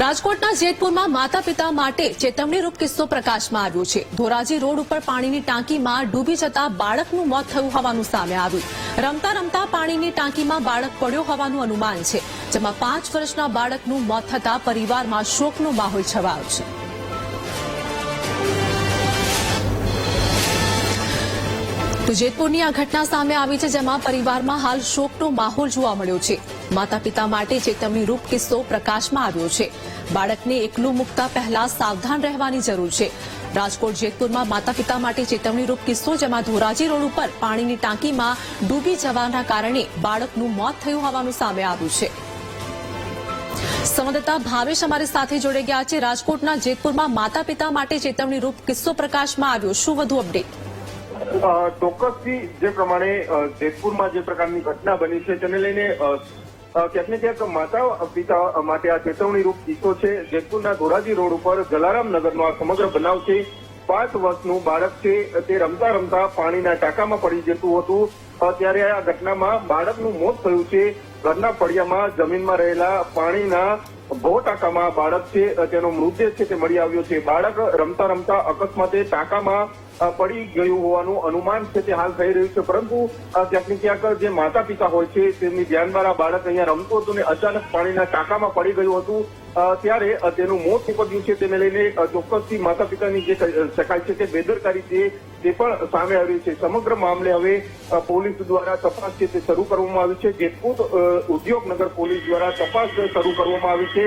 રાજકોટના જેતપુરમાં માતા પિતા માટે ચેતવણીરૂપ કિસ્સો પ્રકાશમાં આવ્યો છે। ધોરાજી રોડ ઉપર પાણીની ટાંકીમાં ડૂબી જતા બાળકનું મોત થયું હોવાનું સામે આવ્યું। રમતા રમતા પાણીની ટાંકીમાં બાળક પડ્યો હોવાનું અનુમાન છે, જેમાં 5 વર્ષના બાળકનું મોત થતા પરિવારમાં શોકનો માહોલ છવાયો છે। તો જેતપુરની આ ઘટના સામે આવી છે, જેમાં પરિવારમાં હાલ શોકનો માહોલ જોવા મળ્યો છે। માતા પિતા માટે ચેતવણીરૂપ કિસ્સો પ્રકાશમાં આવ્યો છે। બાળકને એકલું મૂકતા પહેલા સાવધાન રહેવાની જરૂર છે। રાજકોટ જેતપુરમાં માતા પિતા માટે ચેતવણીરૂપ કિસ્સો, જેમાં ધોરાજી રોડ ઉપર પાણીની ટાંકીમાં ડૂબી જવાના કારણે બાળકનું મોત થયું હોવાનું સામે આવ્યું છે। સંવાદદાતા ભાવેશ અમારી સાથે જોડાઈ ગયા છે। રાજકોટના જેતપુરમાં માતા પિતા માટે ચેતવણીરૂપ કિસ્સો પ્રકાશમાં આવ્યો, શું વધુ અપડેટ? ચોક્કસથી જે પ્રમાણે જેતપુરમાં જે પ્રકારની ઘટના બની છે તેને લઈને ક્યાંક ને ક્યાંક માતા પિતા માટે આ ચેતવણીરૂપ કિસ્સો છે। જેતપુરના ધોરાજી રોડ ઉપર જલારામ નગરનો આ સમગ્ર બનાવ છે। 5 વર્ષનું બાળક છે તે રમતા રમતા પાણીના ટાંકામાં પડી જતું હતું, ત્યારે આ ઘટનામાં બાળકનું મોત થયું છે। ઘરના ફળિયામાં જમીનમાં રહેલા પાણીના ભો ટાંકામાં બાળક છે તેનો મૃતદેહ છે તે મળી આવ્યો છે। બાળક રમતા રમતા અકસ્માતે ટાંકામાં પડી ગયું હોવાનું અનુમાન છે તે હાલ થઈ રહ્યું છે, પરંતુ ક્યાંક ને ક્યાંક જે માતા પિતા હોય છે તેમની ધ્યાનમાં આ બાળક અહીંયા રમતું હતું અને અચાનક પાણીના ટાંકામાં પડી ગયું હતું, ત્યારે તેનું મોત નીપજ્યું છે। તેને લઈને ચોક્કસથી માતા પિતાની જે શકાય છે તે બેદરકારી છે તે પણ સામે આવી છે। સમગ્ર મામલે હવે પોલીસ દ્વારા તપાસ છે તે શરૂ કરવામાં આવી છે। જેતપુર ઉદ્યોગનગર પોલીસ દ્વારા તપાસ શરૂ કરવામાં આવી છે।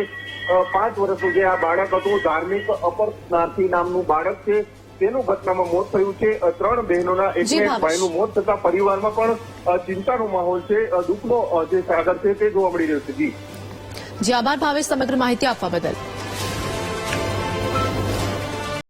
5 વર્ષનું જે આ બાળક હતું, ધાર્મિક અપરનાથી નામનું બાળક છે, તેનું ઘટનામાં મોત થયું છે। 3 બહેનોના એક ભાઈનું મોત થતા પરિવારમાં પણ ચિંતાનો માહોલ છે, દુઃખનો જે સાગર છે તે જોવા મળી રહ્યો છે। જી આભાર ભાવેશ, સમગ્ર માહિતી આપવા બદલ।